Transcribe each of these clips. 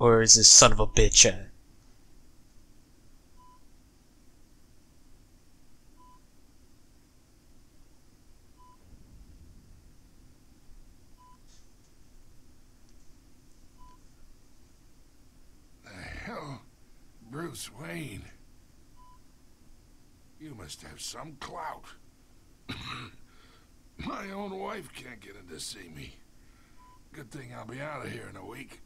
Or is this son of a bitch at? The hell? Bruce Wayne? You must have some clout. My own wife can't get in to see me. Good thing I'll be out of here in a week.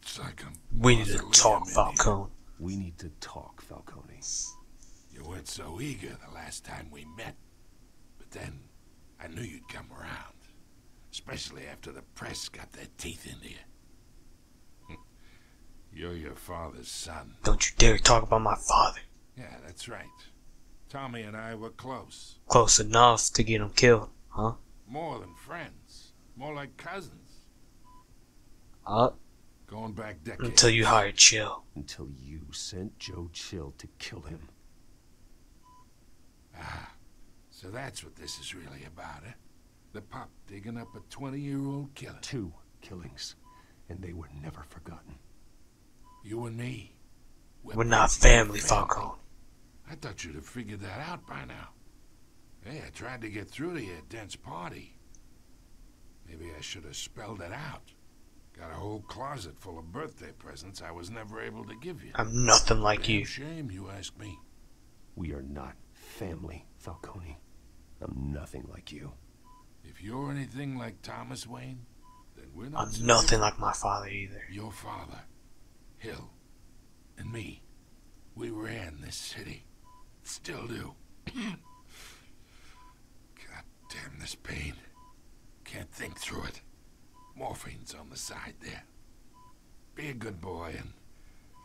It's like We need to talk, Falcone. We need to talk, Falcone. You weren't so eager the last time we met. But then, I knew you'd come around. Especially after the press got their teeth into you. You're your father's son. Don't you dare talk about my father. Yeah, that's right. Tommy and I were close. Close enough to get him killed, huh? More than friends. More like cousins. Going back decades. Until you hired Chill. Until you sent Joe Chill to kill him. Ah, so that's what this is really about, eh? The pup digging up a 20-year-old killer. 2 killings, and they were never forgotten. You and me. We're not family, Falcone. I thought you'd have figured that out by now. Hey, I tried to get through to you at Dent's party. Maybe I should have spelled it out. Got a whole closet full of birthday presents I was never able to give you. I'm nothing like Damn you. shame, you ask me. We are not family, Falcone. I'm nothing like you. If you're anything like Thomas Wayne, then we're not. I'm nothing like my father either. Your father, Hill, and me, we ran this city. Still do. God damn this pain. Can't think through it. Morphine's on the side there. Be a good boy and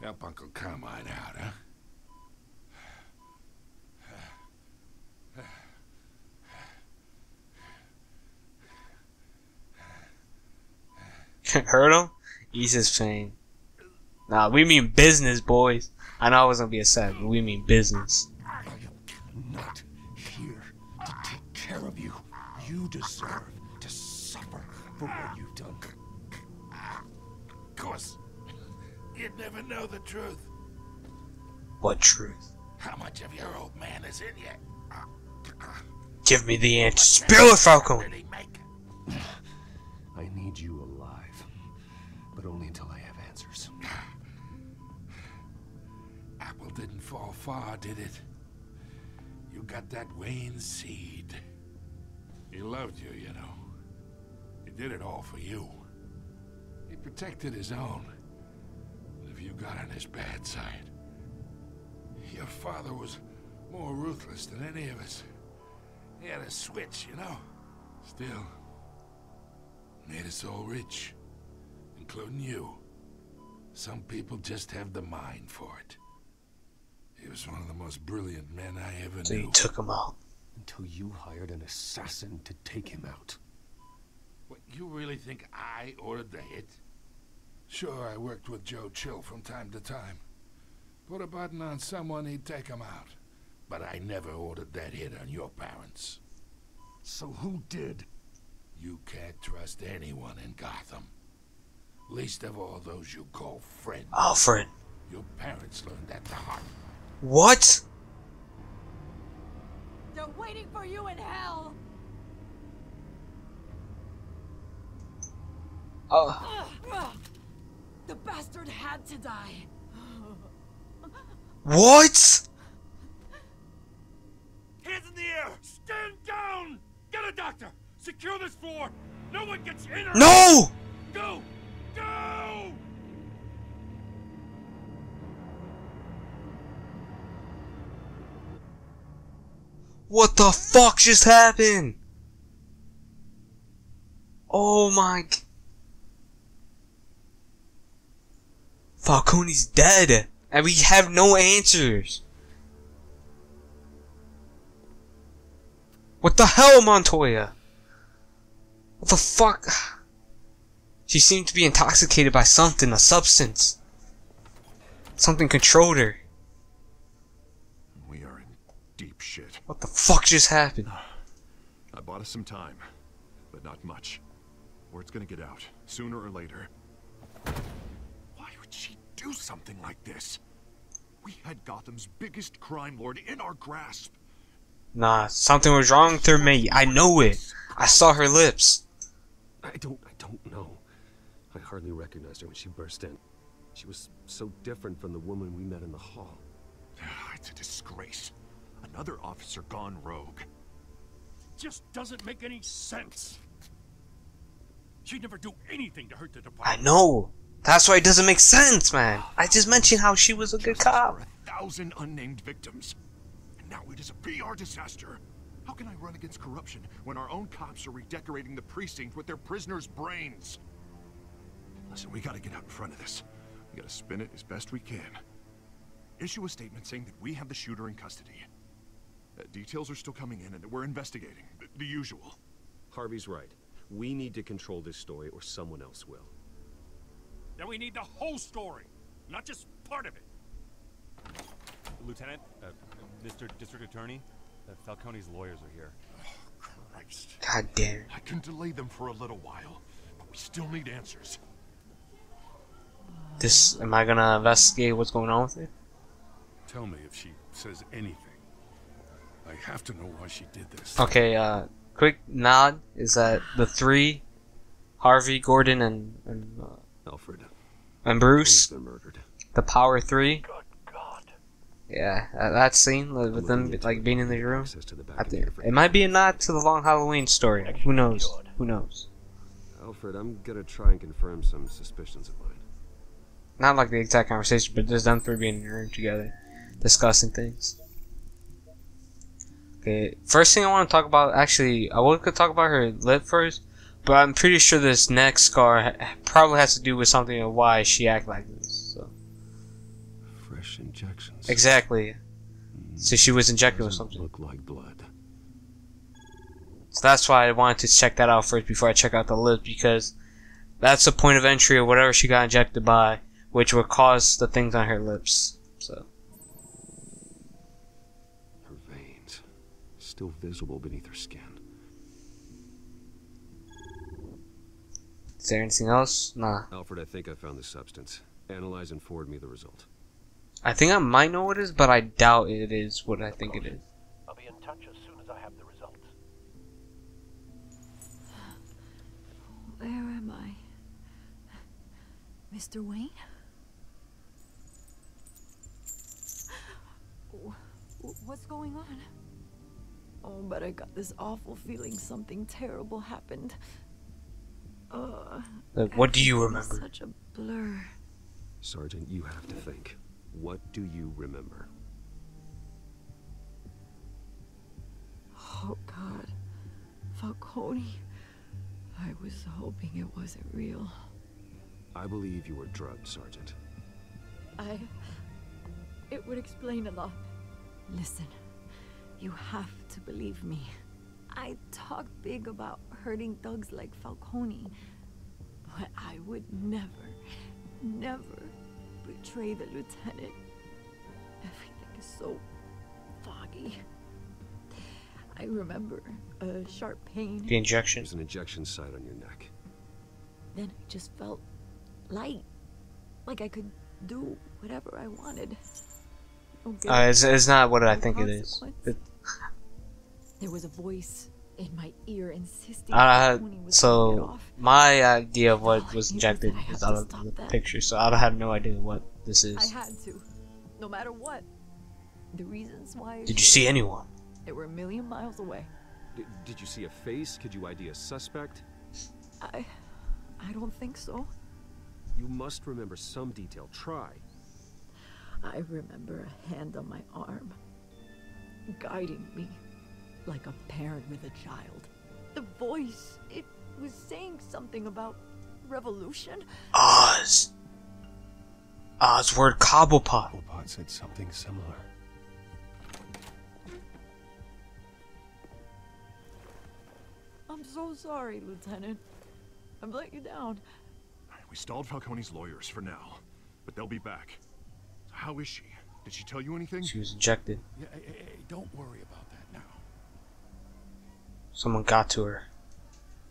help Uncle Carmine out, huh? Hurt him? Ease his pain. Nah, we mean business, boys. I know I wasn't gonna be upset, but we mean business. I am not here to take care of you. You deserve to suffer for what you've done. Of course. You'd never know the truth. What truth? How much of your old man is in you? Give me the answer. Spill it, Falcone! Did he make? I need you alive, but only until I have answers. Apple didn't fall far, did it? You got that Wayne seed. He loved you, you know. He did it all for you. He protected his own. But if you got on his bad side, your father was more ruthless than any of us. He had a switch, you know. Still, made us all rich, including you. Some people just have the mind for it. He was one of the most brilliant men I ever So knew. you took him out. Until you hired an assassin to take him out. What, you really think I ordered the hit? Sure, I worked with Joe Chill from time to time. Put a button on someone, he'd take him out. But I never ordered that hit on your parents. So who did? You can't trust anyone in Gotham. Least of all those you call friends. Alfred. Your parents learned that the hard. What? They're waiting for you in hell! The bastard had to die. What? Hands in the air! Stand down! Get a doctor! Secure this floor! No one gets in or No! Go! Go! What the fuck just happened? Oh my... Falcone's dead, and we have no answers. What the hell, Montoya? What the fuck? She seemed to be intoxicated by something, a substance. Something controlled her. We are in deep shit. What the fuck just happened? I bought us some time, but not much. Word's gonna get out, sooner or later. could she do something like this? We had Gotham's biggest crime lord in our grasp. Nah, something was wrong with her, mate. I know it. I saw her lips. I don't know. I hardly recognized her when she burst in. She was so different from the woman we met in the hall. It's a disgrace. Another officer gone rogue. Just doesn't make any sense. She'd never do anything to hurt the I department. know. That's why it doesn't make sense, man. I just mentioned how she was a good Justice cop. for 1,000 unnamed victims. And now it is a PR disaster. How can I run against corruption when our own cops are redecorating the precinct with their prisoners' brains? Listen, we gotta get out in front of this. We gotta spin it as best we can. Issue a statement saying that we have the shooter in custody. Details are still coming in and we're investigating. The usual. Harvey's right. We need to control this story or someone else will. Then we need the whole story, not just part of it. Lieutenant, Mr. District Attorney, Falcone's lawyers are here. Oh, Christ. God damn it. I can delay them for a little while, but we still need answers. Am I gonna investigate what's going on with it? Tell me if she says anything. I have to know why she did this. Okay, quick nod is that the three, Harvey, Gordon, and Alfred. Bruce, Been murdered. the Power Three. Good God. Yeah, that scene with I'm them looking into like being in the getting room. access to the back I of the think airframe. it might be a nod to the Long Halloween story. Who knows? Who knows? Alfred, I'm gonna try and confirm some suspicions of mine. Not like the exact conversation, but just them three being in the room together, discussing things. Okay, first thing I want to talk about, actually, I would could talk about her lip first, but I'm pretty sure this next scar probably has to do with something of why she act like this. So. Fresh injections. Exactly. So she was injected with Doesn't something. look like blood. So that's why I wanted to check that out first before I check out the lip, because that's the point of entry of whatever she got injected by, which would cause the things on her lips. So. Her veins. Still visible beneath her skin. Is there anything else? Nah. Alfred, I think I found the substance. Analyze and forward me the result. I think I might know what it is, but I doubt it is what I think it is. I'll be in touch as soon as I have the results. Where am I? Mr. Wayne? What's going on? Oh, but I got this awful feeling something terrible happened. What do you everything is remember? Such a blur. Sergeant, you have to think. What do you remember? Oh God, Falcone. I was hoping it wasn't real. I believe you were drugged, Sergeant. It would explain a lot. Listen, you have to believe me. I talk big about hurting thugs like Falcone, but I would never betray the lieutenant. Everything is so foggy. I remember a sharp pain. The injection. There's an injection site on your neck. Then I just felt light, like I could do whatever I wanted. Okay. It's not what I No think it is. consequence. There was a voice in my ear insisting Falcone was gonna get So off. my idea of what All I was knew injected was that I is had out to of stop the that. picture, so I have no idea what this I is. had to, no matter what. The reasons why. Did you see anyone? They were a million miles away. Did you see a face? Could you ID a suspect? I don't think so. You must remember some detail. Try. I remember a hand on my arm, guiding me like a parent with a child. The voice, it was saying something about revolution. Oz. Word Cobblepot. Cobblepot said something similar. I'm so sorry, Lieutenant. I've let you down. We stalled Falcone's lawyers for now, but they'll be back. How is she? Did she tell you anything? She was injected. Yeah, hey, don't worry about that now. Someone got to her.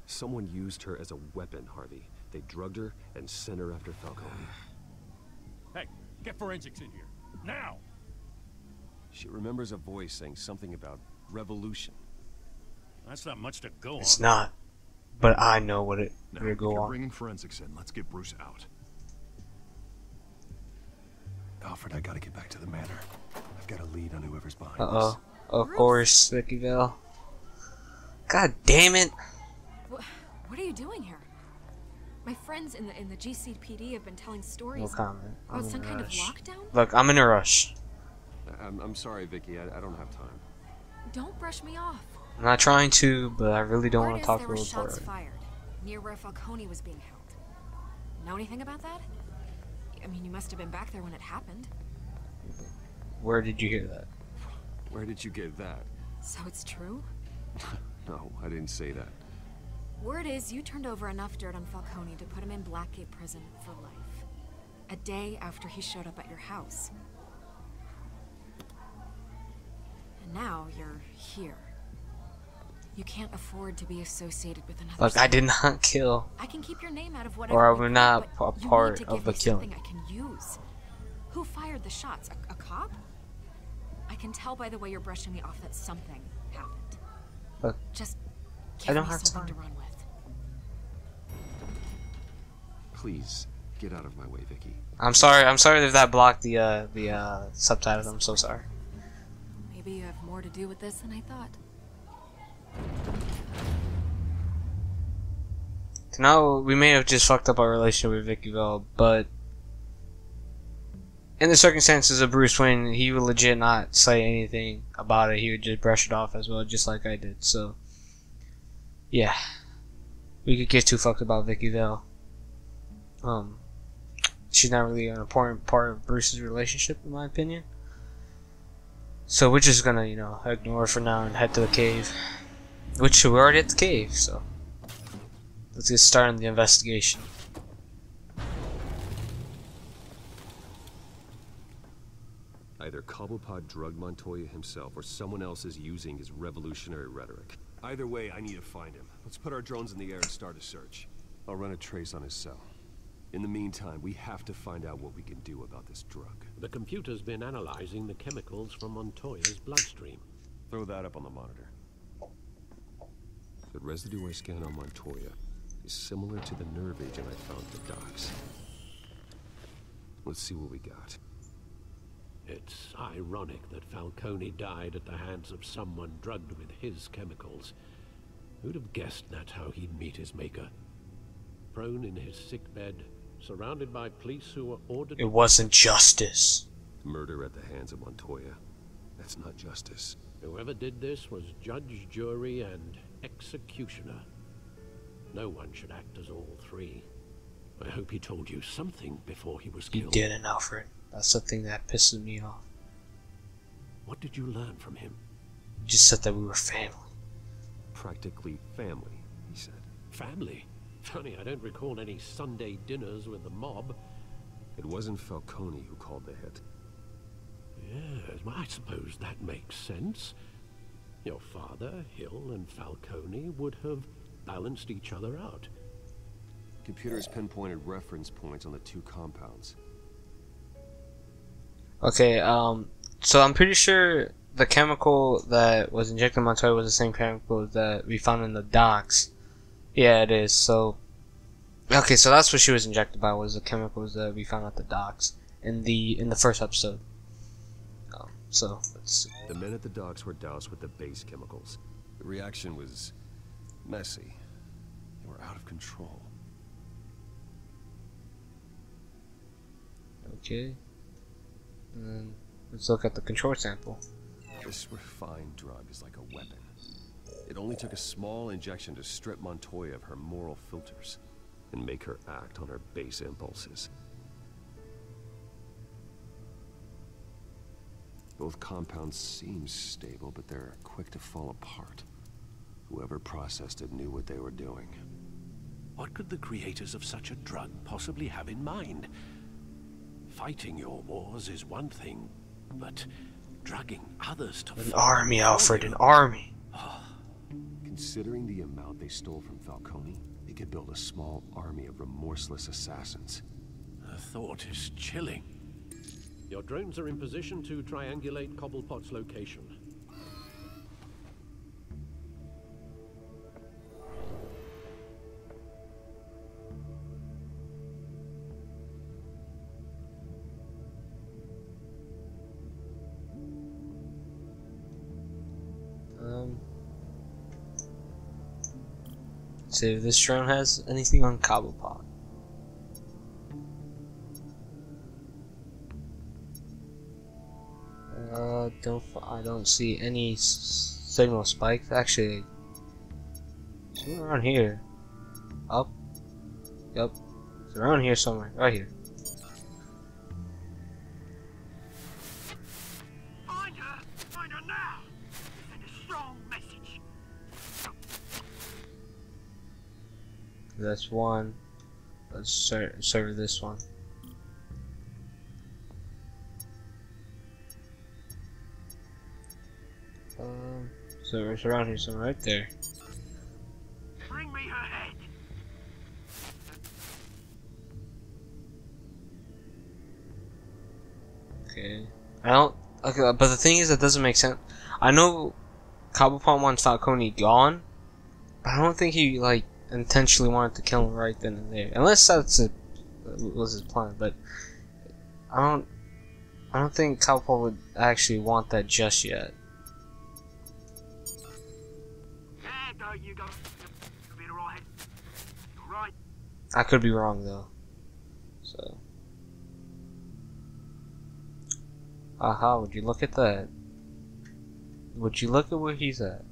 Someone used her as a weapon, Harvey. They drugged her and sent her after Falcone. Hey, get forensics in here. Now! She remembers a voice saying something about revolution. That's not much to go on. It's not. But I know what it Now, will if go you're on. bringing forensics in, let's get Bruce out. Alfred, I gotta get back to the manor. I've got a lead on whoever's behind Uh-oh. this. Of course, Vicky Vale. God damn it. What are you doing here? My friends in the GCPD have been telling No stories comment. I'm about in some a kind of rush. lockdown. Look, I'm in a rush. I'm sorry, Vicky. I don't have time. Don't brush me off. I'm not trying to, but I really don't Word want to is talk there to were the shots reporter. fired near where Falcone was being held. Know anything about that? I mean, you must have been back there when it happened. Where did you hear that? Where did you get that? So it's true? No, I didn't say that. Word is you turned over enough dirt on Falcone to put him in Blackgate Prison for life. A day after he showed up at your house. And now you're here. You can't afford to be associated with another. Look, I did not kill. I can keep your name out of whatever. Or I we will prove, not but a you part need to of give the me killing. something I can use. Who fired the shots? A cop? I can tell by the way you're brushing me off that something happened. Look, Just I give don't me have something time. to run with. Please, get out of my way, Vicky. I'm sorry if that blocked the subtitles. I'm so sorry. Maybe you have more to do with this than I thought. Now we may have just fucked up our relationship with Vicky Vale, but in the circumstances of Bruce Wayne, he would legit not say anything about it. He would just brush it off as well, just like I did. So, yeah, we could get too fucked about Vicky Vale. She's not really an important part of Bruce's relationship, in my opinion. So we're just gonna, ignore her for now and head to the cave. Which we're already at the cave, so let's get started on the investigation. Either Cobblepot drugged Montoya himself, or someone else is using his revolutionary rhetoric. Either way, I need to find him. Let's put our drones in the air and start a search. I'll run a trace on his cell. In the meantime, we have to find out what we can do about this drug. The computer's been analyzing the chemicals from Montoya's bloodstream. Throw that up on the monitor. The residue I scanned on Montoya is similar to the nerve agent I found at the docks. Let's see what we got. It's ironic that Falcone died at the hands of someone drugged with his chemicals. Who'd have guessed that's how he'd meet his maker? Prone in his sickbed, surrounded by police who were ordered... It wasn't justice. Murder at the hands of Montoya. That's not justice. Whoever did this was judge, jury, and executioner. No one should act as all three. I hope he told you something before he was He killed. didn't, Alfred. That's the thing that pisses me off. What did you learn from him? He just said that we were family. Practically family, he said. Family? Funny, I don't recall any Sunday dinners with the mob. It wasn't Falcone who called the hit. Yes, well, I suppose that makes sense. Your father, Hill, and Falcone would have balanced each other out. Computers pinpointed reference points on the two compounds. Okay, so I'm pretty sure the chemical that was injected in Montoya was the same chemical that we found in the docks. Yeah, it is. So, okay, so that's what she was injected by, was the chemicals that we found at the docks in the first episode. So let's see. The men at the docks were doused with the base chemicals. The reaction was messy. They were out of control. Okay. And then let's look at the control sample. This refined drug is like a weapon. It only took a small injection to strip Montoya of her moral filters and make her act on her base impulses. Both compounds seem stable, but they're quick to fall apart. Whoever processed it knew what they were doing. What could the creators of such a drug possibly have in mind? Fighting your wars is one thing, but drugging others to An army, Alfred, an army. Considering the amount they stole from Falcone, they could build a small army of remorseless assassins. The thought is chilling. Your drones are in position to triangulate Cobblepot's location. See if this drone has anything on Cobblepot. I don't see any signal spikes. Actually, somewhere around here. Up. Yep. It's around here somewhere. Right here. Find her! Find her now! Send a strong message. That's one. Let's serve this one. So it's around here somewhere, right there. Bring me her head. Okay. I don't. Okay, but the thing is, that doesn't make sense. I know Cobblepot wants Falcone gone, but I don't think he like intentionally wanted to kill him right then and there. Unless was his plan, but I don't think Cobblepot would actually want that just yet. You go. You'll be alright. Alright. I could be wrong though. So. Aha, would you look at that? Would you look at where he's at?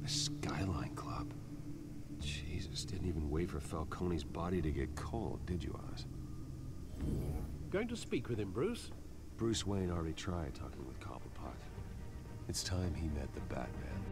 The Skyline Club. Jesus, didn't even wait for Falcone's body to get cold, did you, Oz? Going to speak with him, Bruce? Bruce Wayne already tried talking with Cobblepot. It's time he met the Batman.